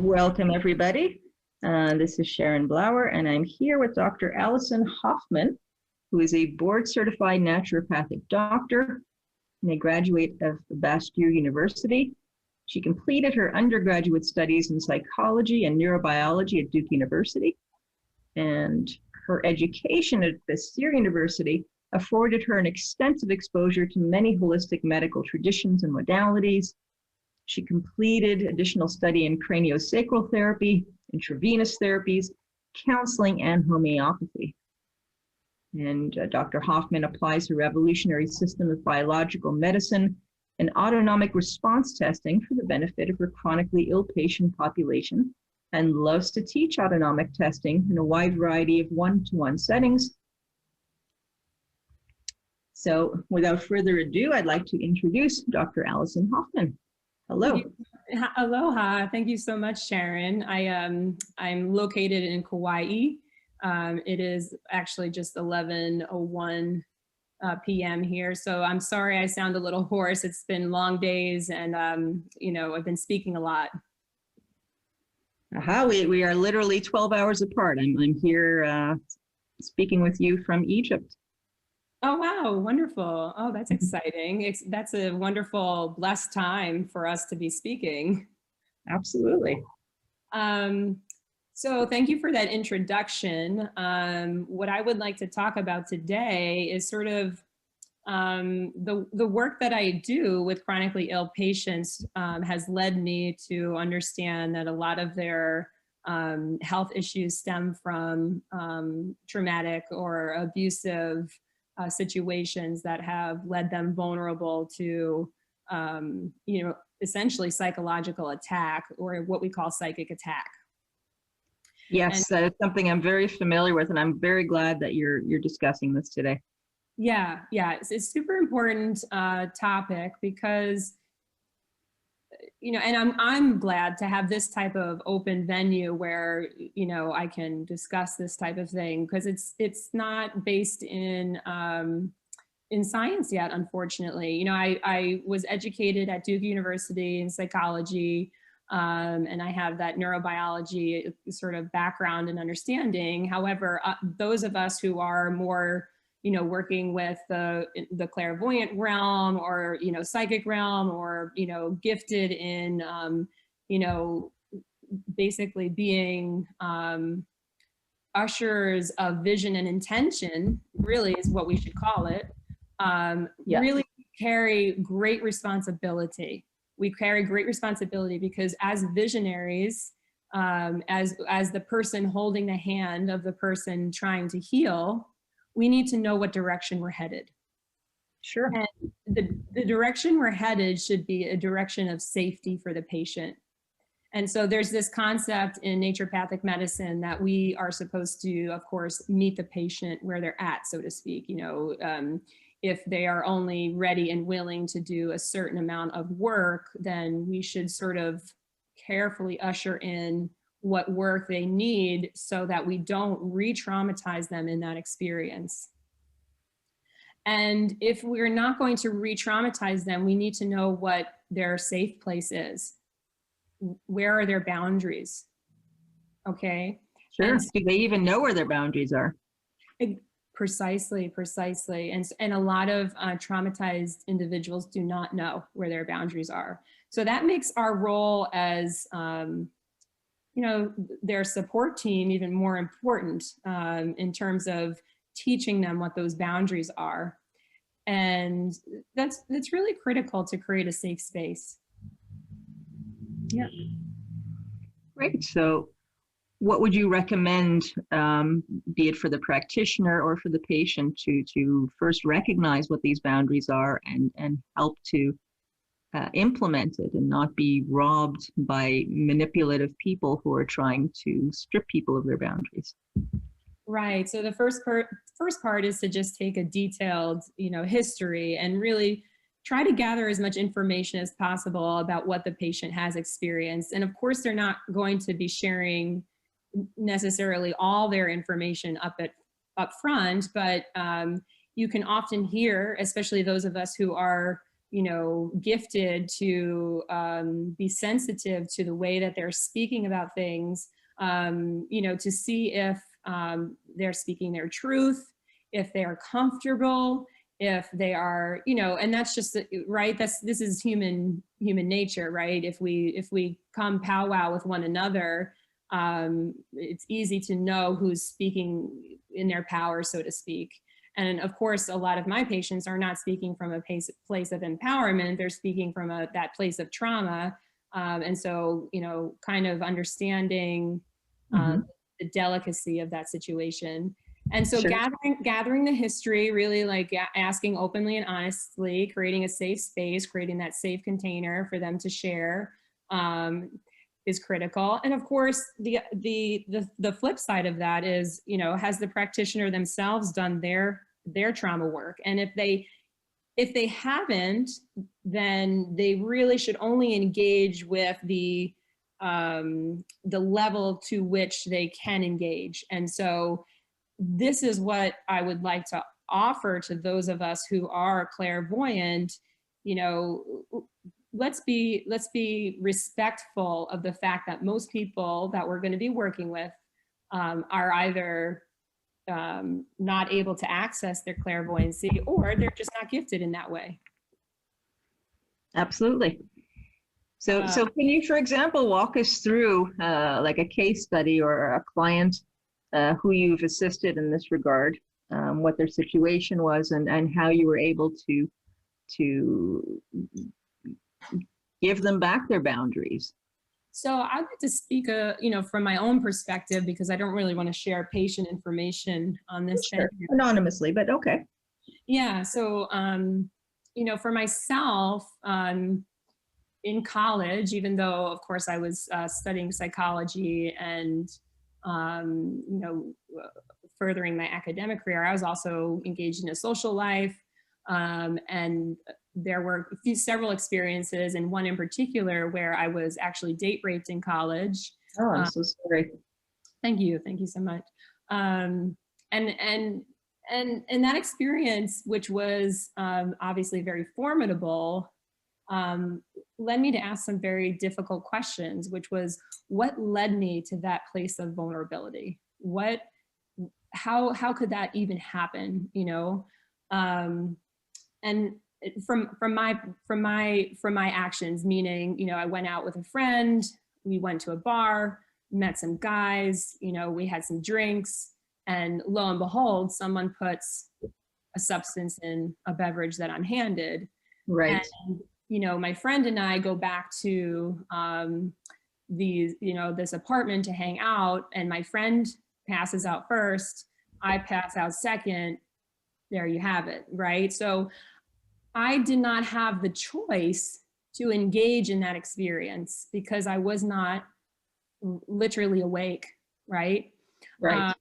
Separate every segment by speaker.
Speaker 1: Welcome, everybody. This is Sharon Blauer, and I'm here with Dr. Allison Hoffman, who is a board-certified naturopathic doctor and a graduate of Bastyr University. She completed her undergraduate studies in psychology and neurobiology at Duke University, and her education at Bastyr University afforded her an extensive exposure to many holistic medical traditions and modalities. She completed additional study in craniosacral therapy, intravenous therapies, counseling, and homeopathy. And Dr. Hoffman applies her revolutionary system of biological medicine and autonomic response testing for the benefit of her chronically ill patient population, and loves to teach autonomic testing in a wide variety of one-to-one settings. So without further ado, I'd like to introduce Dr. Allison Hoffman. Hello.
Speaker 2: Aloha. Thank you so much, Sharon. I'm located in Kauai. It is actually just 11:01 p.m. here, so I'm sorry I sound a little hoarse. It's been long days, and I've been speaking a lot.
Speaker 1: We are literally 12 hours apart. I'm here speaking with you from Egypt.
Speaker 2: Oh, wow. Wonderful. Oh, that's exciting. That's a wonderful, blessed time for us to be speaking.
Speaker 1: Absolutely.
Speaker 2: So thank you for that introduction. What I would like to talk about today is sort of the work that I do with chronically ill patients has led me to understand that a lot of their health issues stem from traumatic or abusive situations that have led them vulnerable to, essentially psychological attack, or what we call psychic attack.
Speaker 1: Yes, that is something I'm very familiar with, and I'm very glad that you're discussing this today.
Speaker 2: Yeah, it's a super important topic because, and I'm glad to have this type of open venue where, I can discuss this type of thing, because it's not based in science yet, unfortunately. I was educated at Duke University in psychology, and I have that neurobiology sort of background and understanding. However, those of us who are more working with the clairvoyant realm, or, psychic realm, or, gifted in, basically being ushers of vision and intention, really is what we should call it, really carry great responsibility. We carry great responsibility because as visionaries, as the person holding the hand of the person trying to heal, we need to know what direction we're headed.
Speaker 1: Sure.
Speaker 2: And the direction we're headed should be a direction of safety for the patient. And so there's this concept in naturopathic medicine that we are supposed to, of course, meet the patient where they're at, so to speak. If they are only ready and willing to do a certain amount of work, then we should sort of carefully usher in what work they need so that we don't re-traumatize them in that experience. And if we're not going to re-traumatize them, we need to know what their safe place is. Where are their boundaries? Okay.
Speaker 1: Sure. Do they even know where their boundaries are?
Speaker 2: Precisely. And a lot of traumatized individuals do not know where their boundaries are. So that makes our role as their support team even more important in terms of teaching them what those boundaries are. And that's really critical to create a safe space. Yeah.
Speaker 1: Great. So what would you recommend, be it for the practitioner or for the patient, to first recognize what these boundaries are and help to implement it and not be robbed by manipulative people who are trying to strip people of their boundaries?
Speaker 2: Right. So the first part is to just take a detailed, history and really try to gather as much information as possible about what the patient has experienced. And of course, they're not going to be sharing necessarily all their information up front, but you can often hear, especially those of us who are gifted to be sensitive to the way that they're speaking about things, to see if they're speaking their truth, if they're comfortable, if they are, and that's just right. This is human nature, right? If we come powwow with one another, it's easy to know who's speaking in their power, so to speak. And of course, a lot of my patients are not speaking from a place of empowerment. They're speaking from that place of trauma. And so, kind of understanding the delicacy of that situation. And so
Speaker 1: Sure.
Speaker 2: gathering the history, really like asking openly and honestly, creating a safe space, creating that safe container for them to share, is critical. And of course, the flip side of that is, has the practitioner themselves done their trauma work? And if they haven't, then they really should only engage with the level to which they can engage. And so this is what I would like to offer to those of us who are clairvoyant. Let's be respectful of the fact that most people that we're going to be working with are either not able to access their clairvoyancy, or they're just not gifted in that way.
Speaker 1: Absolutely. So can you, for example, walk us through like a case study or a client who you've assisted in this regard, what their situation was, and how you were able to give them back their boundaries?
Speaker 2: So I'd like to speak, from my own perspective, because I don't really want to share patient information on this.
Speaker 1: Sure. Anonymously, but okay.
Speaker 2: Yeah. So, for myself, in college, even though, of course, I was studying psychology and, furthering my academic career, I was also engaged in a social life. And there were several experiences, and one in particular where I was actually date raped in college.
Speaker 1: Oh, I'm so sorry.
Speaker 2: Thank you so much. And that experience, which was obviously very formidable, led me to ask some very difficult questions, which was, what led me to that place of vulnerability? How could that even happen? And from my actions, meaning, I went out with a friend, we went to a bar, met some guys, we had some drinks, and lo and behold, someone puts a substance in a beverage that I'm handed.
Speaker 1: Right.
Speaker 2: And, my friend and I go back to this apartment to hang out, and my friend passes out first, I pass out second. There you have it, right? So I did not have the choice to engage in that experience because I was not literally awake, right?
Speaker 1: Right.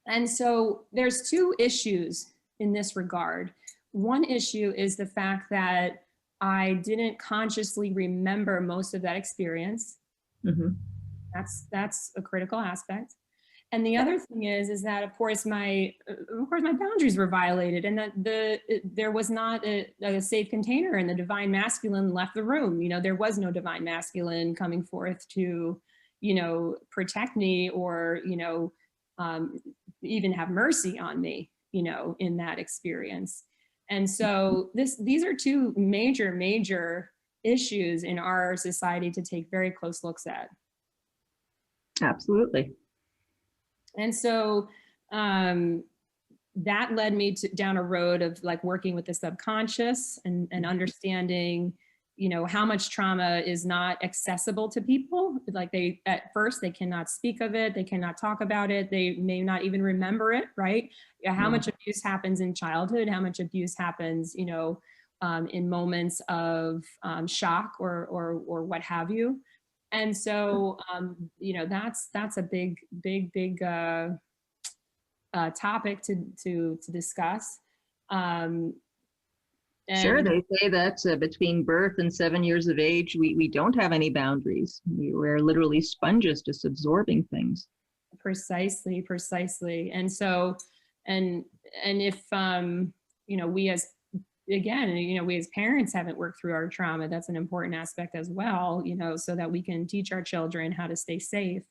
Speaker 2: And so there's two issues in this regard. One issue is the fact that I didn't consciously remember most of that experience.
Speaker 1: Mm-hmm.
Speaker 2: That's a critical aspect. And the other thing is that of course my boundaries were violated, and that there was not a safe container, and the divine masculine left the room. There was no divine masculine coming forth to, protect me or, even have mercy on me, in that experience. And so these are two major issues in our society to take very close looks at.
Speaker 1: Absolutely.
Speaker 2: And so that led me down a road of like working with the subconscious and understanding, how much trauma is not accessible to people. Like at first they cannot speak of it. They cannot talk about it. They may not even remember it, right? How much abuse happens in childhood, how much abuse happens, in moments of shock or what have you. And so, that's a big topic to discuss.
Speaker 1: Sure, they say that between birth and 7 years of age, we don't have any boundaries. We're literally sponges, just absorbing things.
Speaker 2: Precisely. And so, and if, we as again, we as parents haven't worked through our trauma. That's an important aspect as well, so that we can teach our children how to stay safe.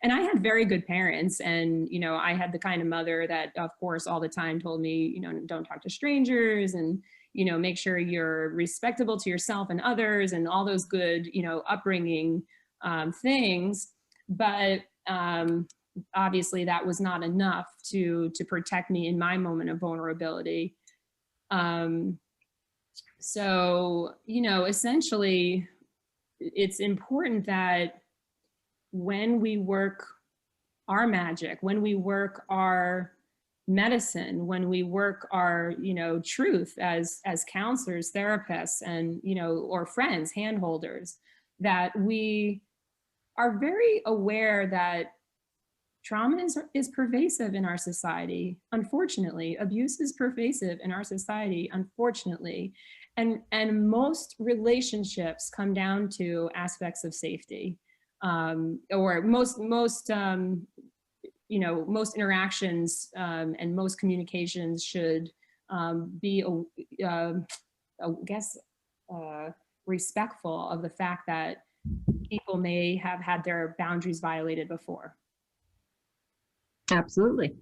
Speaker 2: And I had very good parents, and, I had the kind of mother that, of course, all the time told me, don't talk to strangers, and, make sure you're respectable to yourself and others, and all those good, upbringing things. But obviously that was not enough to protect me in my moment of vulnerability. So, essentially, it's important that when we work our magic, when we work our medicine, when we work our, truth as counselors, therapists, and, or friends, handholders, that we are very aware that trauma is pervasive in our society. Unfortunately, abuse is pervasive in our society, unfortunately. And most relationships come down to aspects of safety, or most interactions and most communications should be, I guess, respectful of the fact that people may have had their boundaries violated before.
Speaker 1: Absolutely.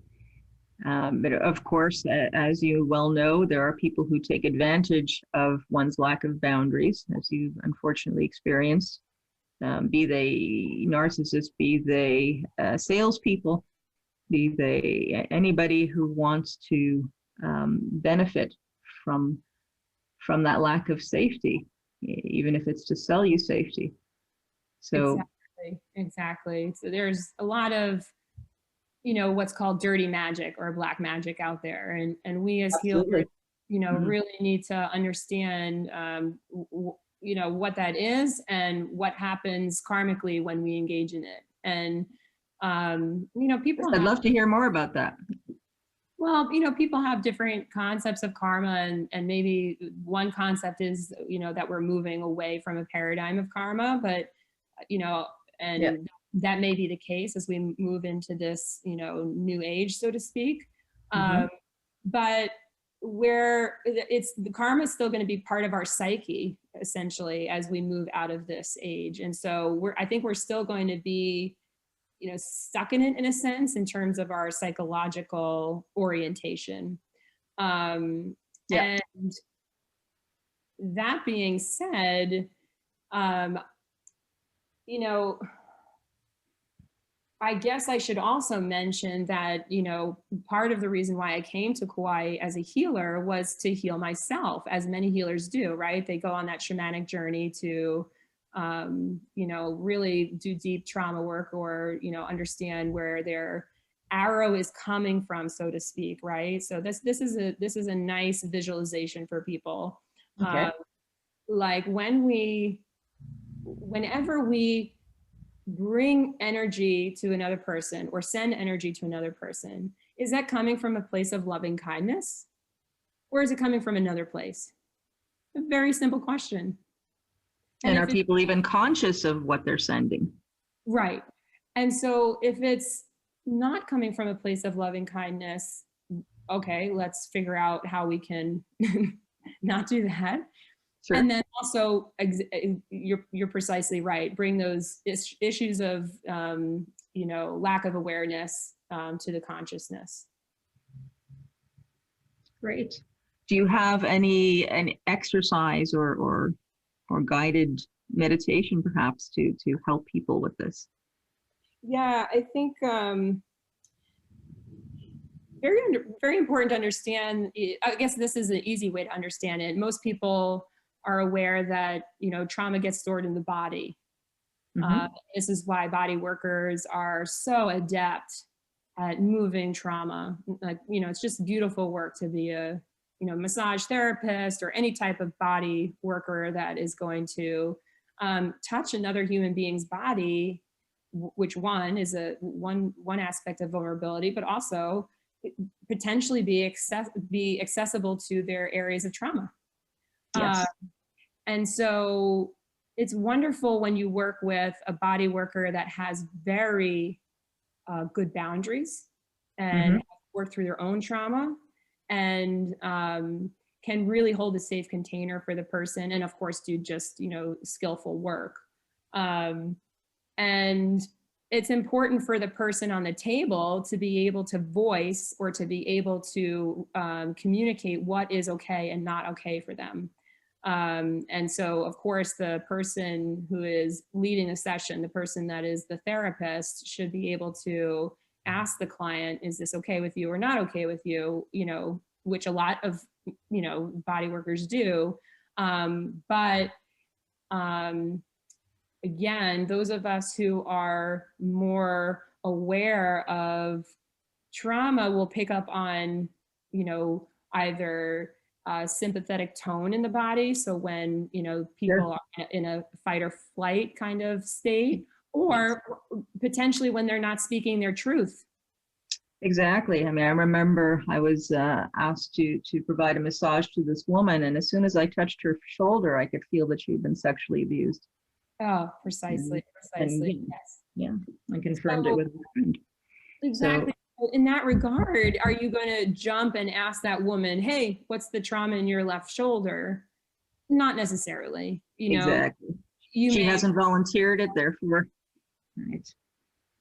Speaker 1: But of course, as you well know, there are people who take advantage of one's lack of boundaries, as you unfortunately experienced, be they narcissists, be they salespeople, be they anybody who wants to benefit from that lack of safety, even if it's to sell you safety. So
Speaker 2: exactly. So there's a lot of what's called dirty magic or black magic out there. And we as healers, really need to understand, what that is and what happens karmically when we engage in it. And, people
Speaker 1: I'd love to hear more about that.
Speaker 2: Well, people have different concepts of karma, and maybe one concept is, that we're moving away from a paradigm of karma, but, that may be the case as we move into this, new age, so to speak. But where the karma is still going to be part of our psyche, essentially, as we move out of this age. And so I think we're still going to be, stuck in it in a sense, in terms of our psychological orientation. And that being said, I guess I should also mention that, part of the reason why I came to Kauai as a healer was to heal myself, as many healers do, right? They go on that shamanic journey to, really do deep trauma work, or, understand where their arrow is coming from, so to speak, right? So this is a nice visualization for people.
Speaker 1: Okay.
Speaker 2: Like whenever we bring energy to another person or send energy to another person, is that coming from a place of loving kindness, or is it coming from another place? A very simple question.
Speaker 1: And are people even conscious of what they're sending?
Speaker 2: Right. And so if it's not coming from a place of loving kindness, okay, let's figure out how we can not do that. Sure. And then also, you're precisely right. Bring those issues of, lack of awareness to the consciousness.
Speaker 1: Great. Do you have any exercise or guided meditation, perhaps, to help people with this?
Speaker 2: Yeah, I think very important to understand. I guess this is an easy way to understand it. Most people are aware that, trauma gets stored in the body. This is why body workers are so adept at moving trauma. Like, it's just beautiful work to be a, massage therapist or any type of body worker that is going to touch another human being's body, which one is one aspect of vulnerability, but also potentially be accessible to their areas of trauma. Yes. And so it's wonderful when you work with a body worker that has very good boundaries and work through their own trauma, and can really hold a safe container for the person, and of course do just, skillful work. And it's important for the person on the table to be able to voice or to be able to communicate what is okay and not okay for them. And so, of course, the person who is leading a session, the person that is the therapist, should be able to ask the client, is this okay with you or not okay with you, which a lot of, body workers do. But again, those of us who are more aware of trauma will pick up on, either sympathetic tone in the body. So when, people are in a fight or flight kind of state, or potentially when they're not speaking their truth.
Speaker 1: Exactly. I mean, I remember I was asked to provide a massage to this woman, and as soon as I touched her shoulder, I could feel that she had been sexually abused.
Speaker 2: Oh, precisely.
Speaker 1: And,
Speaker 2: Yes.
Speaker 1: Yeah, I confirmed it with a friend.
Speaker 2: Exactly. So, in that regard, are you going to jump and ask that woman, hey, what's the trauma in your left shoulder? Not necessarily.
Speaker 1: Exactly. She hasn't volunteered it, therefore. Right.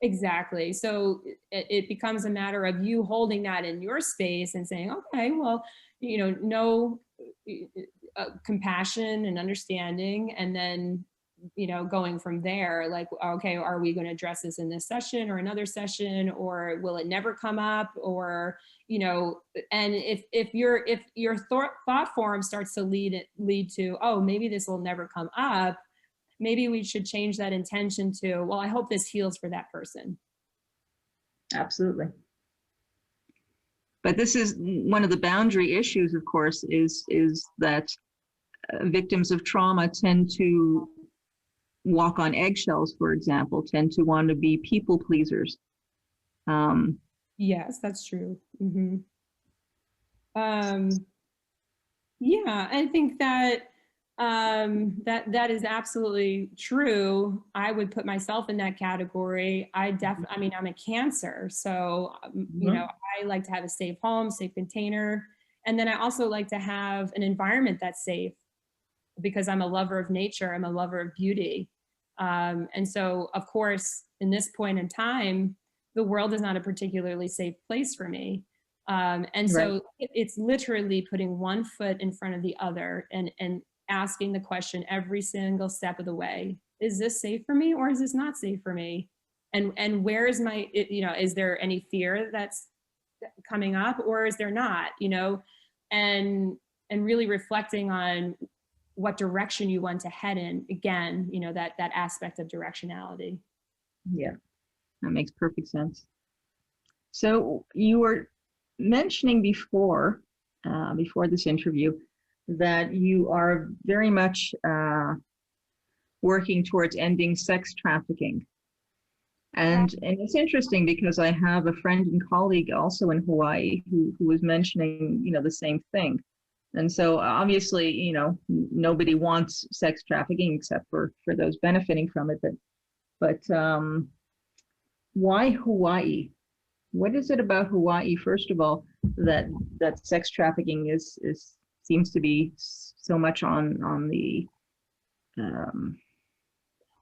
Speaker 2: Exactly. So it becomes a matter of you holding that in your space and saying, okay, well, no compassion and understanding, and then going from there, like, okay, are we going to address this in this session or another session, or will it never come up? Or and if your thought form starts to lead to, oh, maybe this will never come up, maybe we should change that intention to, well, I hope this heals for that person.
Speaker 1: Absolutely. But this is one of the boundary issues, of course, is that victims of trauma tend to walk on eggshells, for example, tend to want to be people pleasers.
Speaker 2: Yes, that's true. Mm-hmm. Yeah, I think that that is absolutely true. I would put myself in that category. I mean, I'm a Cancer, so I like to have a safe home, safe container, and then I also like to have an environment that's safe, because I'm a lover of nature. I'm a lover of beauty, and so, of course, in this point in time, the world is not a particularly safe place for me. And so it's literally putting one foot in front of the other and asking the question every single step of the way, is this safe for me or is this not safe for me? And where is my, is there any fear that's coming up or is there not, and really reflecting on what direction you want to head in. Again, that aspect of directionality.
Speaker 1: Yeah, that makes perfect sense. So you were mentioning before this interview that you are very much working towards ending sex trafficking. And it's interesting because I have a friend and colleague also in Hawaii who was mentioning, the same thing. And so obviously, nobody wants sex trafficking except for those benefiting from it. But why Hawaii? What is it about Hawaii, first of all, that sex trafficking seems to be so much on the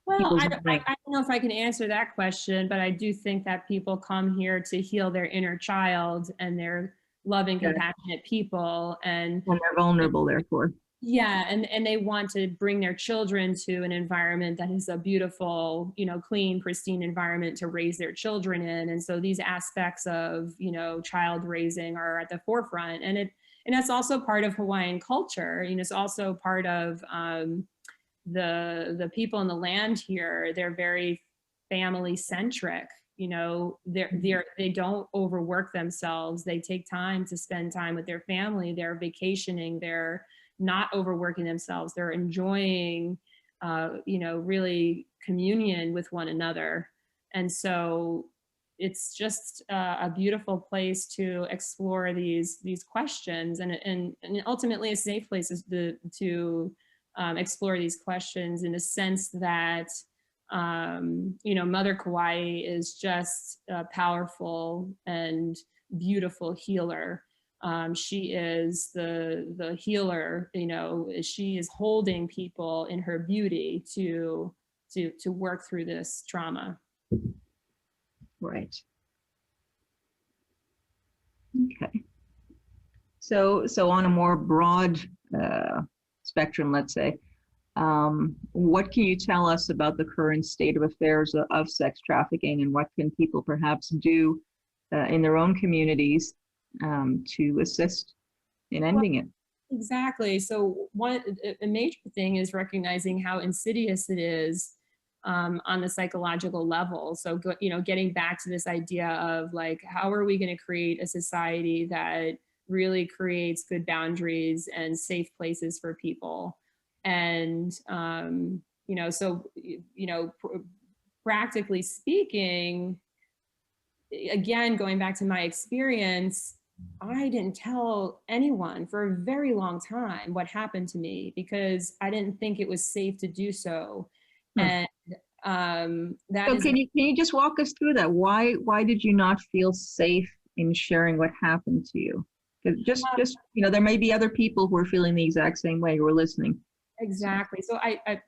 Speaker 2: well, I don't know if I can answer that question, but I do think that people come here to heal their inner child, and they're loving, compassionate people, and
Speaker 1: they're vulnerable, therefore.
Speaker 2: Yeah, and they want to bring their children to an environment that is a beautiful, clean, pristine environment to raise their children in. And so these aspects of, child raising are at the forefront. And that's also part of Hawaiian culture. It's also part of the people in the land here. They're very family centric. They don't overwork themselves. They take time to spend time with their family. They're vacationing. They're not overworking themselves. They're enjoying, really communion with one another. And so it's just a beautiful place to explore these questions, and ultimately a safe place to explore these questions, in the sense that, Mother Kauai is just a powerful and beautiful healer. She is the healer, you know, she is holding people in her beauty to work through this trauma.
Speaker 1: Right. Okay. So on a more broad spectrum, let's say, what can you tell us about the current state of affairs of sex trafficking, and what can people perhaps do in their own communities to assist in ending it?
Speaker 2: Exactly. So a major thing is recognizing how insidious it is on the psychological level. So, you know, getting back to this idea of like, how are we going to create a society that really creates good boundaries and safe places for people? And, you know, so, you know, practically speaking, again, going back to my experience, I didn't tell anyone for a very long time what happened to me because I didn't think it was safe to do so. And that
Speaker 1: So
Speaker 2: is
Speaker 1: can you just walk us through that? Why did you not feel safe in sharing what happened to you? Just you know, there may be other people who are feeling the exact same way who are listening.
Speaker 2: exactly. So I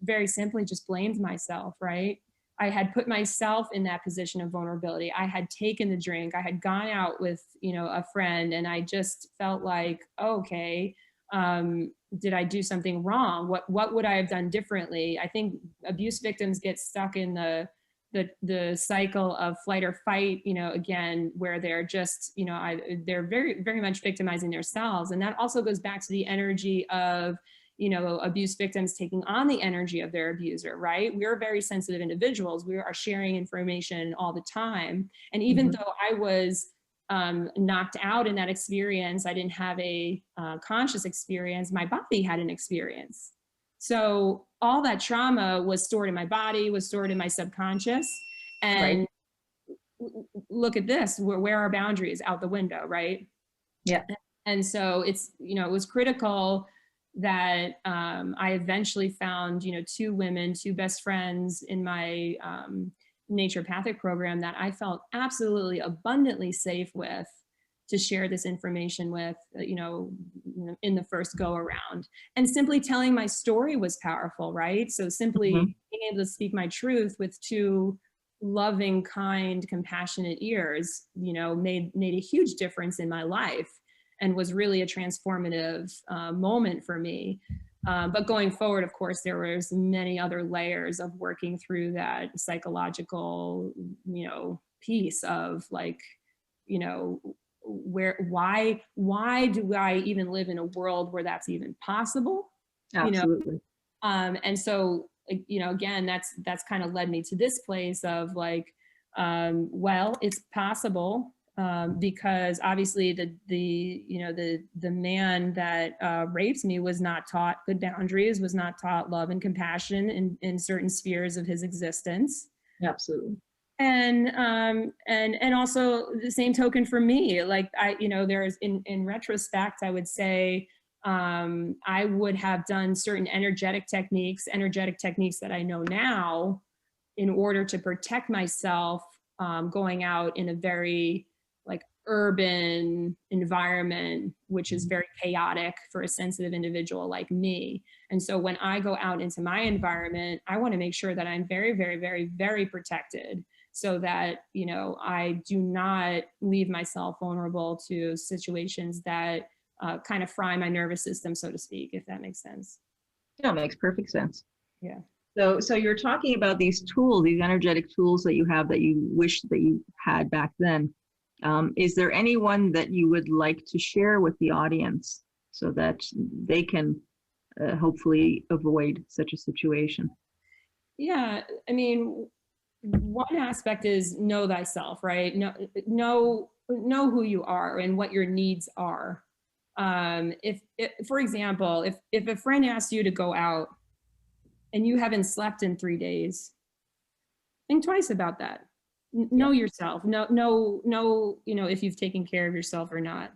Speaker 2: very simply just blamed myself, right? I had put myself in that position of vulnerability. I had taken the drink. I had gone out with, you know, a friend, and I just felt like, okay, did I do something wrong? What would I have done differently? I think abuse victims get stuck in the cycle of flight or fight, you know, again, where they're just, you know, they're very, very much victimizing themselves. And that also goes back to the energy of, you know, abuse victims taking on the energy of their abuser, right? We're very sensitive individuals. We are sharing information all the time. And even though I was knocked out in that experience, I didn't have a conscious experience, my body had an experience. So all that trauma was stored in my body, was stored in my subconscious. And look at this, where are boundaries? Out the window, right?
Speaker 1: Yeah.
Speaker 2: And so it's, you know, it was critical that I eventually found, you know, two women, two best friends in my naturopathic program that I felt absolutely abundantly safe with to share this information with, you know, in the first go around. And simply telling my story was powerful, right? So simply being able to speak my truth with two loving, kind, compassionate ears, you know, made a huge difference in my life, and was really a transformative moment for me. But going forward, of course, there was many other layers of working through that psychological, you know, piece of like, you know, why do I even live in a world where that's even possible?
Speaker 1: Absolutely.
Speaker 2: You know, and so, you know, again, that's kind of led me to this place of like, well, it's possible. Because obviously the man that raped me was not taught good boundaries, was not taught love and compassion in certain spheres of his existence.
Speaker 1: Absolutely.
Speaker 2: And also the same token for me, like you know, there's in retrospect, I would say I would have done certain energetic techniques that I know now in order to protect myself going out in a very like urban environment, which is very chaotic for a sensitive individual like me. And so when I go out into my environment, I want to make sure that I'm very, very, very, very protected so that, you know, I do not leave myself vulnerable to situations that kind of fry my nervous system, so to speak, if that makes sense.
Speaker 1: Yeah, it makes perfect sense.
Speaker 2: Yeah.
Speaker 1: So you're talking about these tools, these energetic tools that you have that you wish that you had back then. Is there anyone that you would like to share with the audience so that they can hopefully avoid such a situation?
Speaker 2: Yeah, I mean, one aspect is know thyself, right? Know who you are and what your needs are. If for example, if a friend asks you to go out and you haven't slept in 3 days, think twice about that. Know yourself. Know, you know, if you've taken care of yourself or not.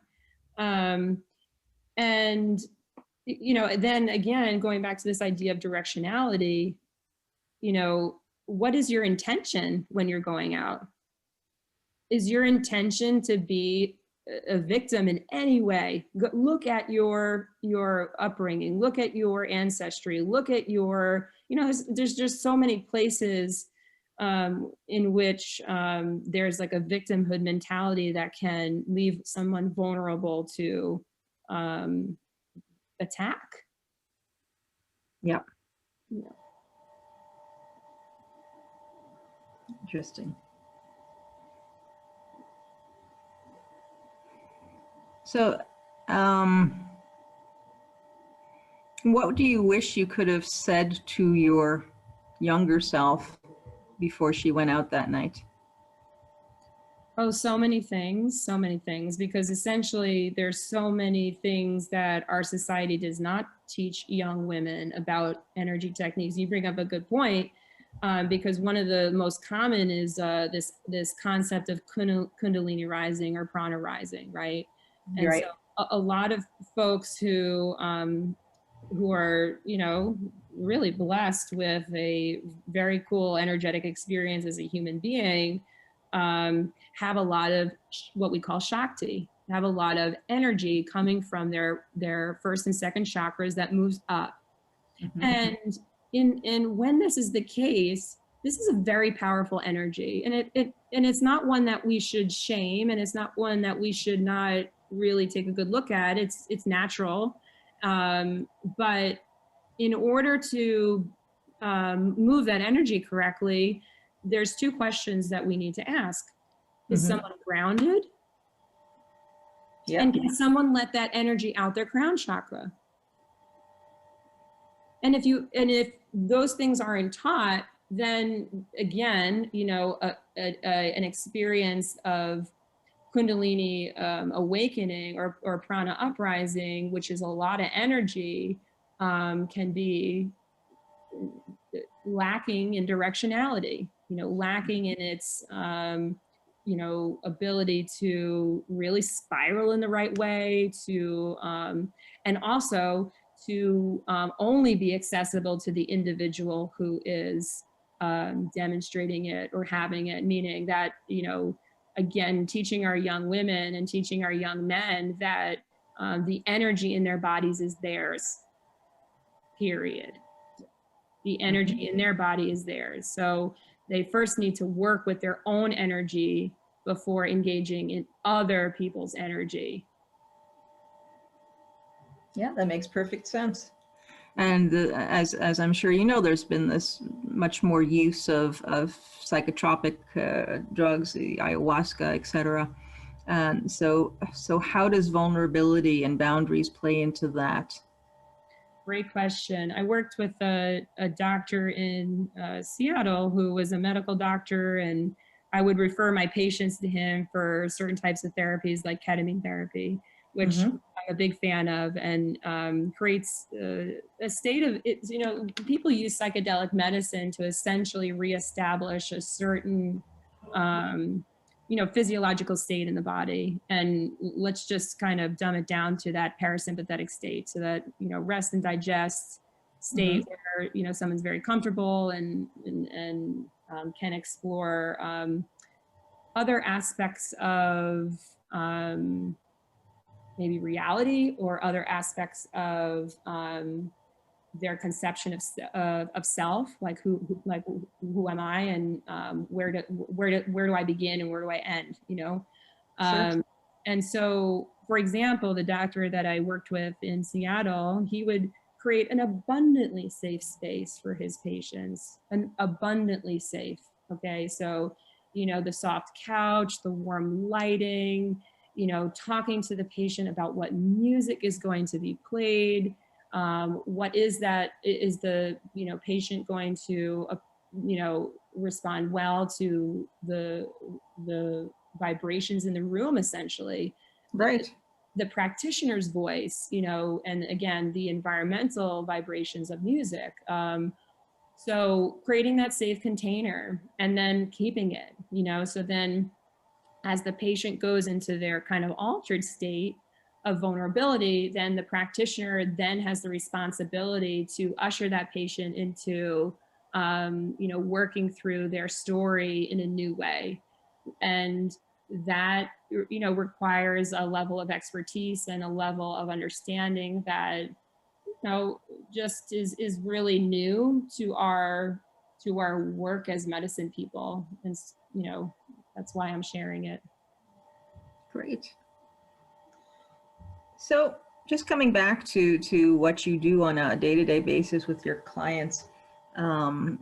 Speaker 2: And you know, then again, going back to this idea of directionality, you know, what is your intention when you're going out? Is your intention to be a victim in any way. Look at your upbringing, look at your ancestry, look at your, you know, there's just so many places in which there's like a victimhood mentality that can leave someone vulnerable to attack.
Speaker 1: Yeah.
Speaker 2: Yeah.
Speaker 1: Interesting. So, what do you wish you could have said to your younger self before she went out that night?
Speaker 2: Oh, so many things, because essentially there's so many things that our society does not teach young women about energy techniques. You bring up a good point, because one of the most common is this concept of Kundalini rising or prana rising, right?
Speaker 1: You're
Speaker 2: And
Speaker 1: right.
Speaker 2: so a lot of folks who are, you know, really blessed with a very cool energetic experience as a human being, have a lot of what we call Shakti, have a lot of energy coming from their first and second chakras that moves up.
Speaker 1: Mm-hmm.
Speaker 2: And in when this is the case, this is a very powerful energy, and it's not one that we should shame, and it's not one that we should not really take a good look at. It's natural, but in order to move that energy correctly, there's two questions that we need to ask. Is
Speaker 1: Mm-hmm.
Speaker 2: someone grounded?
Speaker 1: Yeah.
Speaker 2: And can someone let that energy out their crown chakra? And if those things aren't taught, then again, you know, an experience of Kundalini awakening or prana uprising, which is a lot of energy, can be lacking in directionality, you know, lacking in its, you know, ability to really spiral in the right way, to, and also to only be accessible to the individual who is demonstrating it or having it, meaning that, you know, again, teaching our young women and teaching our young men that the energy in their bodies is theirs, period. The energy in their body is theirs. So they first need to work with their own energy before engaging in other people's energy.
Speaker 1: Yeah, that makes perfect sense. And as I'm sure you know, there's been this much more use of psychotropic drugs, the ayahuasca, etc. And so how does vulnerability and boundaries play into that?
Speaker 2: Great question. I worked with a doctor in Seattle who was a medical doctor, and I would refer my patients to him for certain types of therapies like ketamine therapy, which
Speaker 1: Mm-hmm.
Speaker 2: I'm a big fan of, and creates a state of, it's, you know, people use psychedelic medicine to essentially reestablish a certain you know, physiological state in the body. And let's just kind of dumb it down to that parasympathetic state, so that, you know, rest and digest state where, you know, someone's very comfortable and can explore other aspects of maybe reality, or other aspects of their conception of self, like who am I, and where do I begin and where do I end, you know?
Speaker 1: Sure.
Speaker 2: And so, for example, the doctor that I worked with in Seattle, he would create an abundantly safe space for his patients, an abundantly safe. Okay, so, you know, the soft couch, the warm lighting, you know, talking to the patient about what music is going to be played. What is the, you know, patient going to, you know, respond well to the vibrations in the room, essentially.
Speaker 1: Right.
Speaker 2: The practitioner's voice, you know, and again, the environmental vibrations of music. So creating that safe container and then keeping it, you know, so then as the patient goes into their kind of altered state of vulnerability, then the practitioner then has the responsibility to usher that patient into, you know, working through their story in a new way. And that you know, requires a level of expertise and a level of understanding that, you know, just is really new to our work as medicine people. And, you know, that's why I'm sharing it.
Speaker 1: Great. So just coming back to what you do on a day-to-day basis with your clients,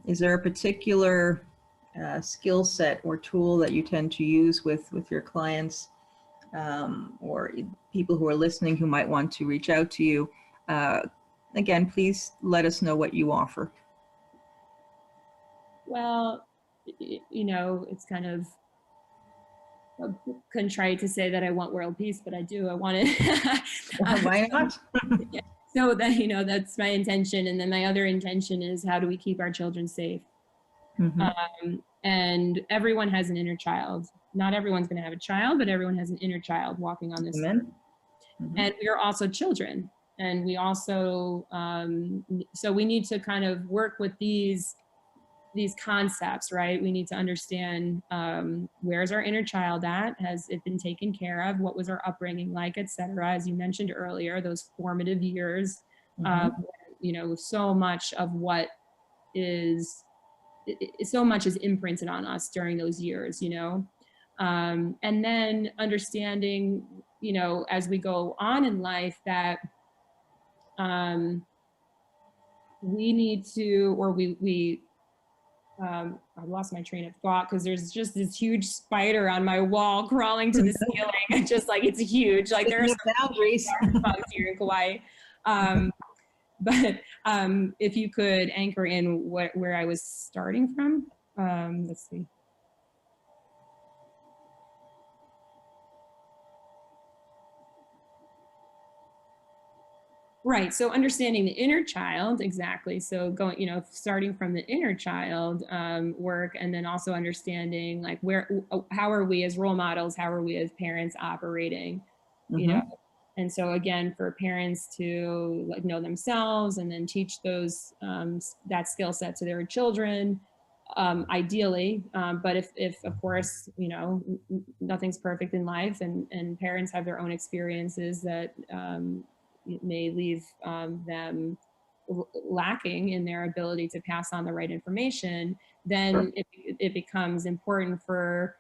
Speaker 1: is there a particular skill set or tool that you tend to use with your clients, or people who are listening who might want to reach out to you? Again, please let us know what you offer.
Speaker 2: Well, you know, it's kind of contrite to say that I want world peace, but I do. I want it.
Speaker 1: Why not?
Speaker 2: So that, you know, that's my intention. And then my other intention is, how do we keep our children safe?
Speaker 1: Mm-hmm.
Speaker 2: And everyone has an inner child. Not everyone's going to have a child, but everyone has an inner child walking on this earth. Mm-hmm. And we are also children. And we also, so we need to kind of work with these concepts, right? We need to understand, where's our inner child at? Has it been taken care of? What was our upbringing like, et cetera? As you mentioned earlier, those formative years,
Speaker 1: Mm-hmm.
Speaker 2: you know, so much is imprinted on us during those years, you know? And then understanding, you know, as we go on in life, that we need to, or I lost my train of thought because there's just this huge spider on my wall crawling to the ceiling. Just like, it's huge. Like, there are some
Speaker 1: boundaries
Speaker 2: bugs here in Kauai. But if you could anchor in where I was starting from, let's see. Right. So understanding the inner child, exactly. So going, you know, starting from the inner child work, and then also understanding, like, how are we as role models? How are we as parents operating? You know? And so again, for parents to, like, know themselves and then teach those that skill set to their children, ideally. But if of course, you know, nothing's perfect in life, and parents have their own experiences that may leave them lacking in their ability to pass on the right information, then it becomes important for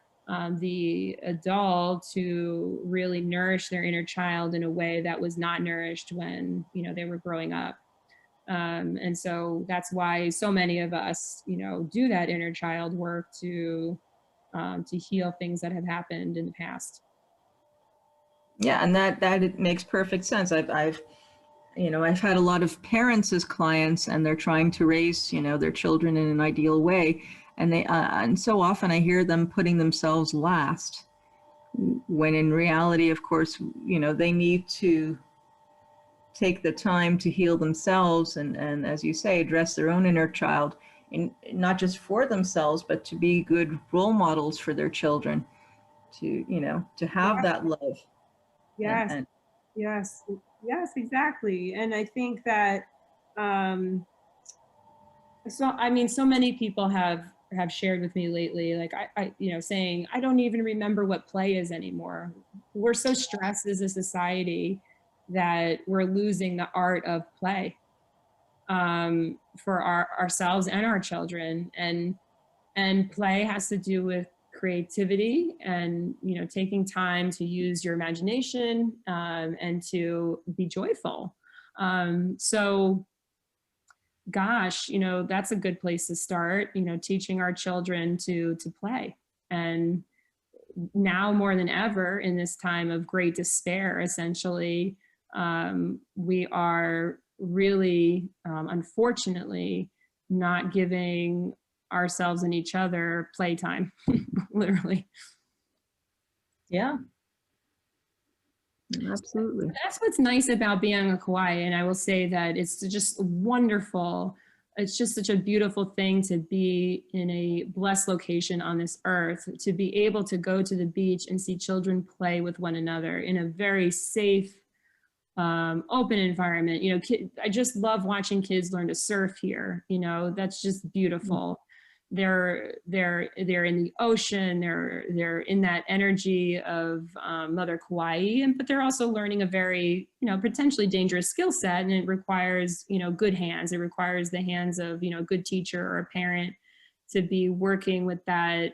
Speaker 2: the adult to really nourish their inner child in a way that was not nourished when, you know, they were growing up. And so that's why so many of us, you know, do that inner child work to heal things that have happened in the past.
Speaker 1: Yeah, and that it makes perfect sense. I've you know, I've had a lot of parents as clients, and they're trying to raise, you know, their children in an ideal way, and they and so often I hear them putting themselves last, when in reality, of course, you know, they need to take the time to heal themselves, and as you say, address their own inner child, and not just for themselves, but to be good role models for their children, to, you know, to have that love.
Speaker 2: Yes.
Speaker 1: And
Speaker 2: Yes. Yes, exactly. And I think that, so, I mean, so many people have shared with me lately, like, I, you know, saying, I don't even remember what play is anymore. We're so stressed as a society that we're losing the art of play, for ourselves and our children. And play has to do with creativity and, you know, taking time to use your imagination, and to be joyful. So gosh, you know, that's a good place to start, you know, teaching our children to play. And now more than ever, in this time of great despair, essentially, we are really, unfortunately, not giving ourselves and each other playtime, literally.
Speaker 1: yeah, absolutely.
Speaker 2: That's what's nice about being on Kauai. And I will say that it's just wonderful. It's just such a beautiful thing to be in a blessed location on this earth, to be able to go to the beach and see children play with one another in a very safe, open environment. You know, I just love watching kids learn to surf here. You know, that's just beautiful. they're in the ocean, they're in that energy of Mother Kauai, but they're also learning a very, potentially dangerous skill set, and it requires, good hands. It requires the hands of, a good teacher or a parent to be working with that,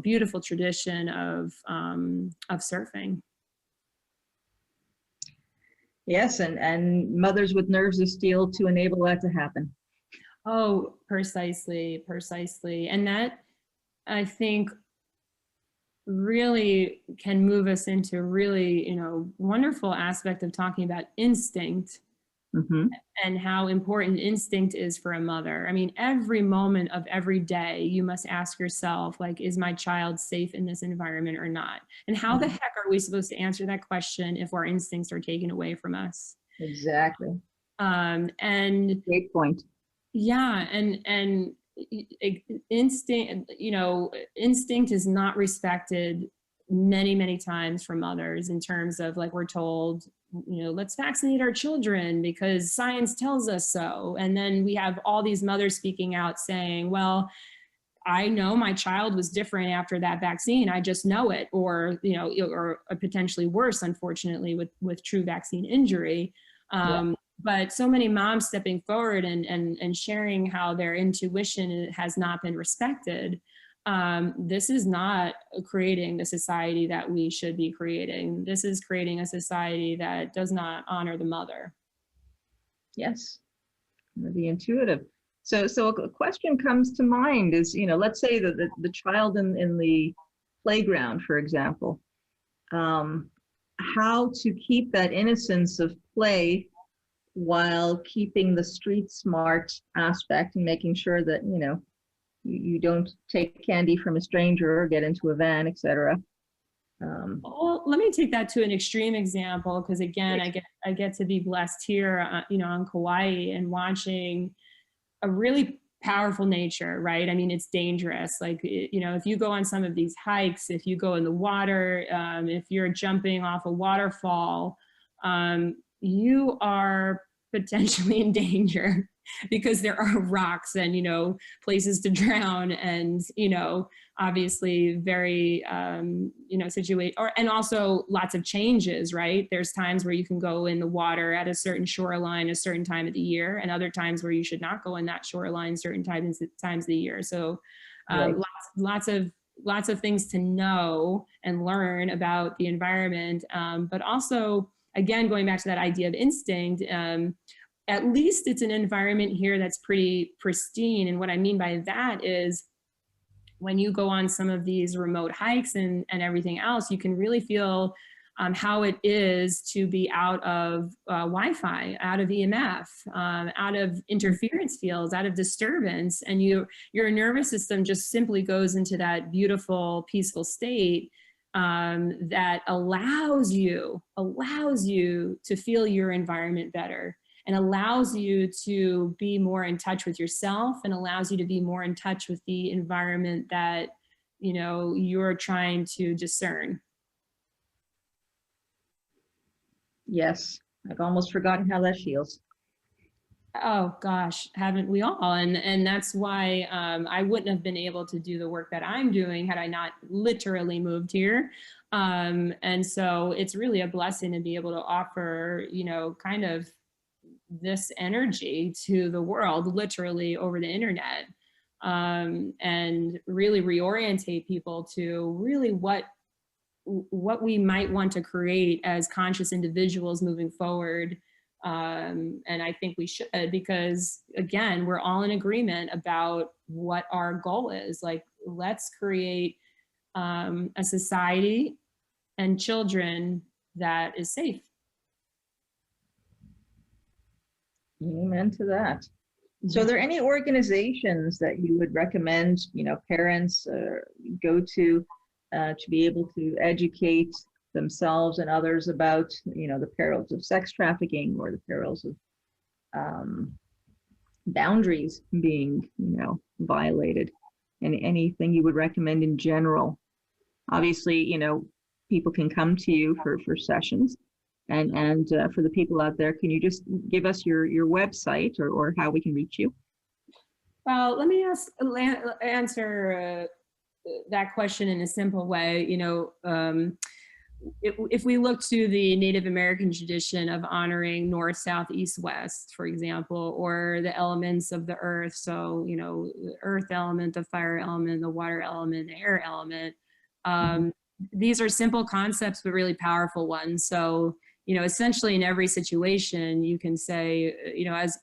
Speaker 2: beautiful tradition of surfing.
Speaker 1: Yes, and mothers with nerves of steel to enable that to happen.
Speaker 2: Oh, precisely. And that, I think, really can move us into really, wonderful aspect of talking about instinct. Mm-hmm. And how important instinct is for a mother. I mean, every moment of every day, you must ask yourself, like, is my child safe in this environment or not? And how the heck are we supposed to answer that question if our instincts are taken away from us?
Speaker 1: Exactly.
Speaker 2: And
Speaker 1: great point.
Speaker 2: Yeah, and instinct, instinct is not respected many times from mothers, in terms of, like, we're told, let's vaccinate our children because science tells us so. And then we have all these mothers speaking out saying, well, I know my child was different after that vaccine. I just know it. Or, or potentially worse, unfortunately, with true vaccine injury. But so many moms stepping forward and sharing how their intuition has not been respected. This is not creating the society that we should be creating. This is creating a society that does not honor the mother.
Speaker 1: Yes, the intuitive. So a question comes to mind is, let's say that the child in the playground, for example, how to keep that innocence of play while keeping the street smart aspect and making sure that, you don't take candy from a stranger or get into a van, etc.
Speaker 2: Well, let me take that to an extreme example, because again, I get to be blessed here, on Kauai, and watching a really powerful nature, right? I mean, it's dangerous. Like, if you go on some of these hikes, if you go in the water, if you're jumping off a waterfall, you are potentially in danger, because there are rocks and, places to drown, and, obviously very, and also lots of changes, right? There's times where you can go in the water at a certain shoreline, a certain time of the year, and other times where you should not go in that shoreline certain times of the year. So right. lots of things to know and learn about the environment. But also, again, going back to that idea of instinct, at least it's an environment here that's pretty pristine. And what I mean by that is, when you go on some of these remote hikes and everything else, you can really feel how it is to be out of Wi-Fi, out of EMF, out of interference fields, out of disturbance. And your nervous system just simply goes into that beautiful, peaceful state that allows you to feel your environment better, and allows you to be more in touch with yourself, and allows you to be more in touch with the environment that, you're trying to discern.
Speaker 1: Yes, I've almost forgotten how that feels.
Speaker 2: Oh gosh, haven't we all? And that's why I wouldn't have been able to do the work that I'm doing had I not literally moved here. And so it's really a blessing to be able to offer, kind of this energy to the world, literally over the internet, and really reorientate people to really what we might want to create as conscious individuals moving forward. And I think we should, because again, we're all in agreement about what our goal is. Like, let's create a society and children that is safe.
Speaker 1: Amen to that. So are there any organizations that you would recommend, parents go to be able to educate themselves and others about, the perils of sex trafficking, or the perils of boundaries being, violated, and anything you would recommend in general? Obviously, people can come to you for sessions. And for the people out there, can you just give us your website or how we can reach you?
Speaker 2: Well, let me answer that question in a simple way. If we look to the Native American tradition of honoring north, south, east, west, for example, or the elements of the earth, so, the earth element, the fire element, the water element, the air element, these are simple concepts, but really powerful ones. So, essentially in every situation, you can say,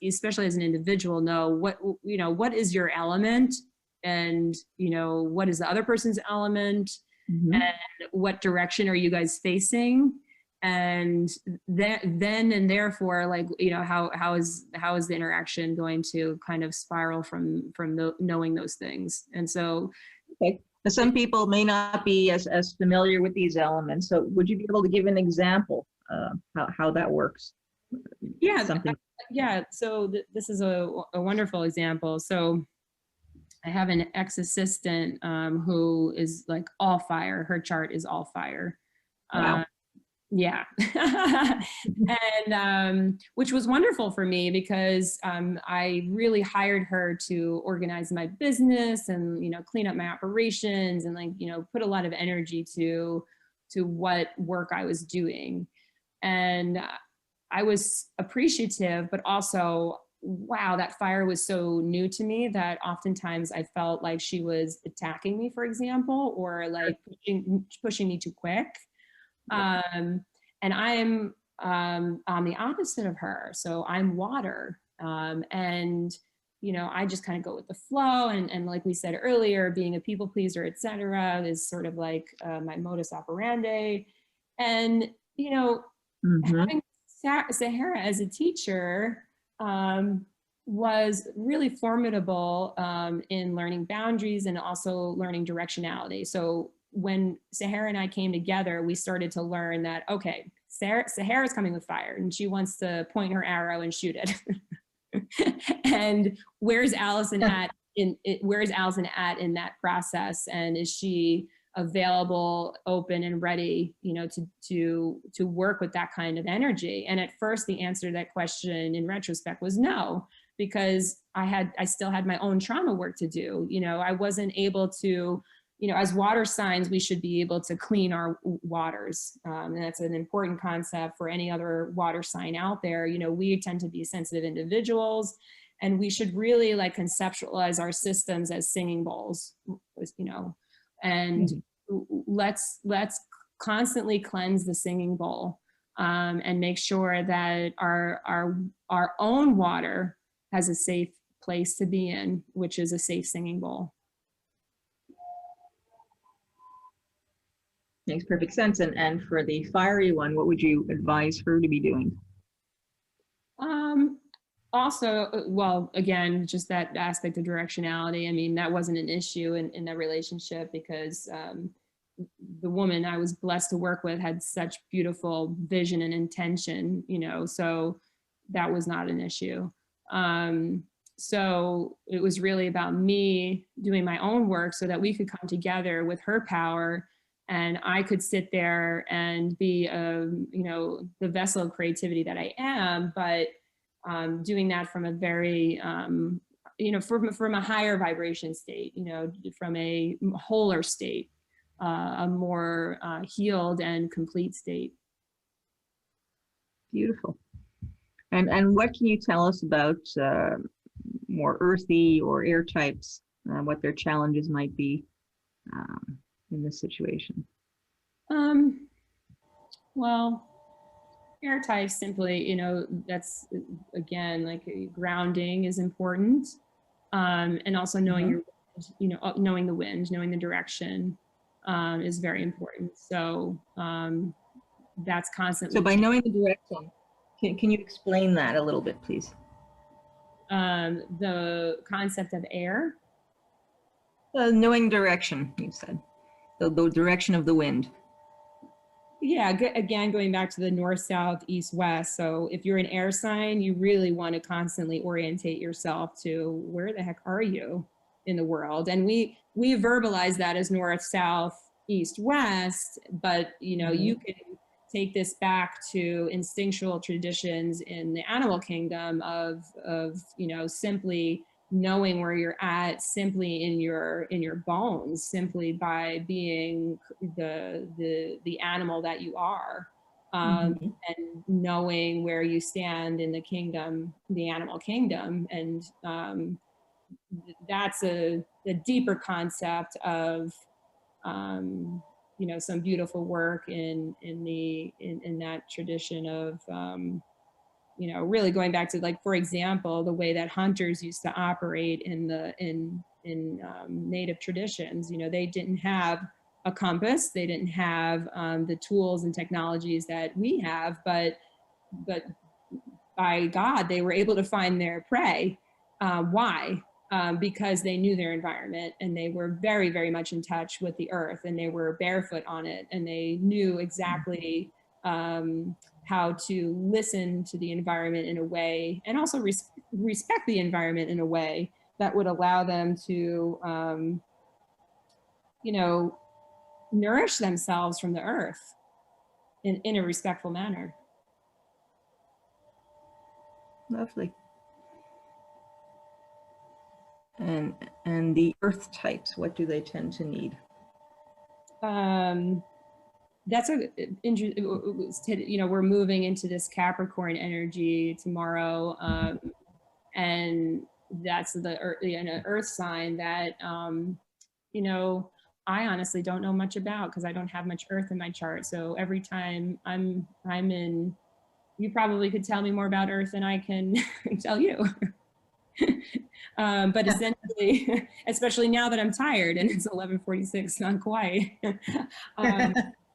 Speaker 2: especially as an individual, know what is your element, and, what is the other person's element, and what direction are you guys facing, and then and therefore, like, how is the interaction going to kind of spiral from knowing those things. And so,
Speaker 1: Okay. Some people may not be as familiar with these elements. So would you be able to give an example how that works?
Speaker 2: yeah,
Speaker 1: Something.
Speaker 2: yeah. So this is a wonderful example. So I have an ex-assistant who is like all fire. Her chart is all fire.
Speaker 1: Wow.
Speaker 2: Yeah. And which was wonderful for me because I really hired her to organize my business and, clean up my operations and, like, put a lot of energy to what work I was doing. And I was appreciative, but also, wow, that fire was so new to me that oftentimes I felt like she was attacking me, for example, or like pushing me too quick. And I'm on the opposite of her. So I'm water. And, I just kind of go with the flow. And like we said earlier, being a people pleaser, et cetera, is sort of like my modus operandi. And, having Sahara as a teacher was really formidable in learning boundaries and also learning directionality. So when Sahara and I came together, we started to learn that, okay, Sahara's coming with fire and she wants to point her arrow and shoot it. And where's Allison at in that process? And is she available, open, and ready, to work with that kind of energy? And at first, the answer to that question in retrospect was no, because I still had my own trauma work to do. I wasn't able to, as water signs, we should be able to clean our waters. And that's an important concept for any other water sign out there. We tend to be sensitive individuals, and we should really like conceptualize our systems as singing bowls, and let's constantly cleanse the singing bowl, and make sure that our own water has a safe place to be in, which is a safe singing bowl.
Speaker 1: Makes perfect sense. And for the fiery one, what would you advise her to be doing?
Speaker 2: Also, well, again, just that aspect of directionality. I mean, that wasn't an issue in that relationship because the woman I was blessed to work with had such beautiful vision and intention, so that was not an issue. So it was really about me doing my own work so that we could come together with her power, and I could sit there and be, the vessel of creativity that I am, but doing that from a very, from a higher vibration state, from a wholer state, a more healed and complete state.
Speaker 1: Beautiful. And what can you tell us about more earthy or air types, what their challenges might be in this situation?
Speaker 2: Well, air types simply, that's again, like grounding is important. And also knowing your, knowing the wind, knowing the direction is very important. So that's constantly.
Speaker 1: So by knowing the direction, can you explain that a little bit, please?
Speaker 2: The concept of air.
Speaker 1: Knowing direction, you said. The direction of the wind.
Speaker 2: Yeah, again, going back to the north, south, east, west. So if you're an air sign, you really want to constantly orientate yourself to where the heck are you in the world? And we verbalize that as north, south, east, west, but you can take this back to instinctual traditions in the animal kingdom of simply knowing where you're at simply in your bones, simply by being the animal that you are, and knowing where you stand in the kingdom, the animal kingdom. And that's a deeper concept of you know, some beautiful work in that tradition of you know, really going back to, like, for example, the way that hunters used to operate in native traditions. You know, they didn't have a compass, they didn't have the tools and technologies that we have, but by God, they were able to find their prey. Why? Because they knew their environment, and they were very, very much in touch with the earth, and they were barefoot on it, and they knew exactly how to listen to the environment in a way, and also respect the environment in a way that would allow them to, you know, nourish themselves from the earth in a respectful manner.
Speaker 1: Lovely. And the earth types, what do they tend to need?
Speaker 2: That's a interesting, you know, we're moving into this Capricorn energy tomorrow, and that's the earth sign that you know, I honestly don't know much about, because I don't have much earth in my chart. So every time I'm in, you probably could tell me more about earth than I can tell you. But essentially, especially now that I'm tired and it's 11:46, not quite.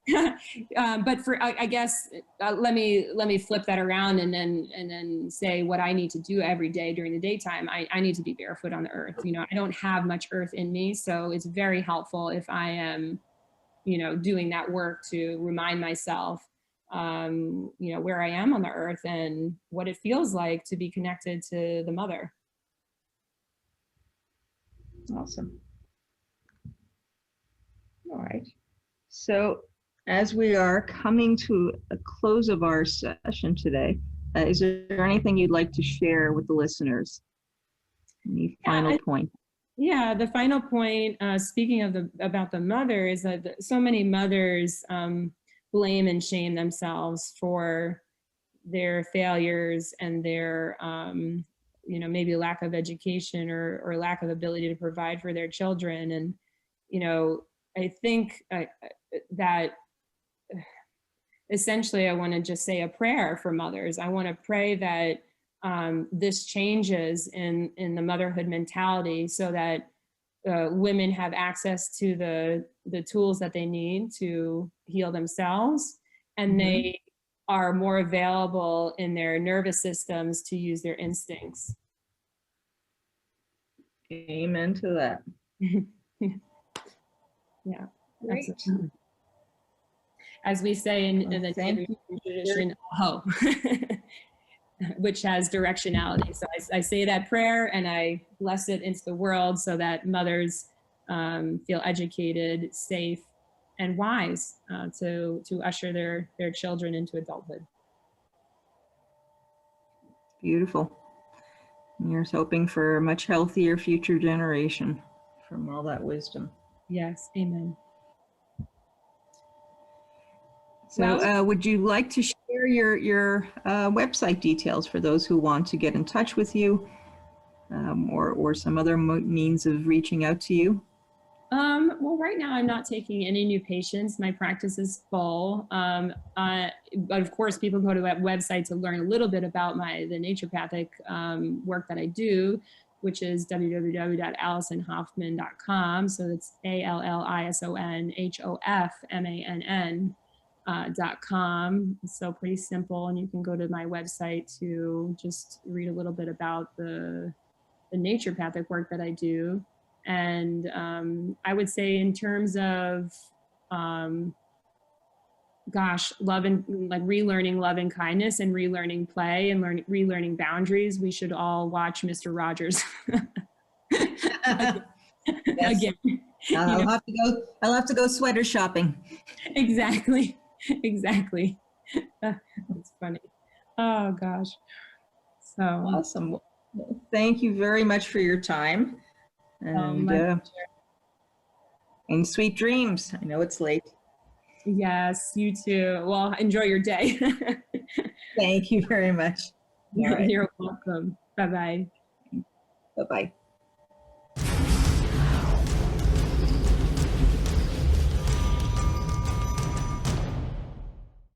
Speaker 2: But for, I guess, let me flip that around and then say what I need to do every day during the daytime. I need to be barefoot on the earth. You know, I don't have much earth in me, so it's very helpful if I am, you know, doing that work to remind myself, you know, where I am on the earth and what it feels like to be connected to the mother.
Speaker 1: Awesome. All right. So as we are coming to a close of our session today, is there anything you'd like to share with the listeners? Any final point?
Speaker 2: Yeah, the final point, speaking of about the mother, is that so many mothers blame and shame themselves for their failures and their you know, maybe lack of education or lack of ability to provide for their children. And, you know, I think that essentially I want to just say a prayer for mothers. I want to pray that this changes in the motherhood mentality, so that women have access to the tools that they need to heal themselves, and they are more available in their nervous systems to use their instincts.
Speaker 1: Amen to that.
Speaker 2: Yeah.
Speaker 1: Great.
Speaker 2: As we say in the tradition, ho, which has directionality. So I say that prayer and I bless it into the world, so that mothers feel educated, safe, and wise to usher their children into adulthood.
Speaker 1: Beautiful. And you're hoping for a much healthier future generation from all that wisdom.
Speaker 2: Yes, amen.
Speaker 1: So
Speaker 2: Well,
Speaker 1: would you like to share your website details for those who want to get in touch with you, or some other means of reaching out to you?
Speaker 2: Well, right now I'm not taking any new patients. My practice is full. But of course, people go to that website to learn a little bit about the naturopathic work that I do, which is www.allisonhoffman.com. So it's ALLISONHOFMANN.com. So pretty simple. And you can go to my website to just read a little bit about the naturopathic work that I do. And I would say, in terms of, love and like relearning love and kindness and relearning play and relearning boundaries, we should all watch Mr. Rogers. Again.
Speaker 1: I'll have to go sweater shopping.
Speaker 2: Exactly. It's funny. Oh gosh. So
Speaker 1: awesome. thank you very much for your time. And,
Speaker 2: My pleasure.
Speaker 1: and sweet dreams. I know it's late.
Speaker 2: Yes, you too. Well, enjoy your day.
Speaker 1: Thank you very much. All right.
Speaker 2: You're welcome. Bye-bye.
Speaker 1: Bye-bye.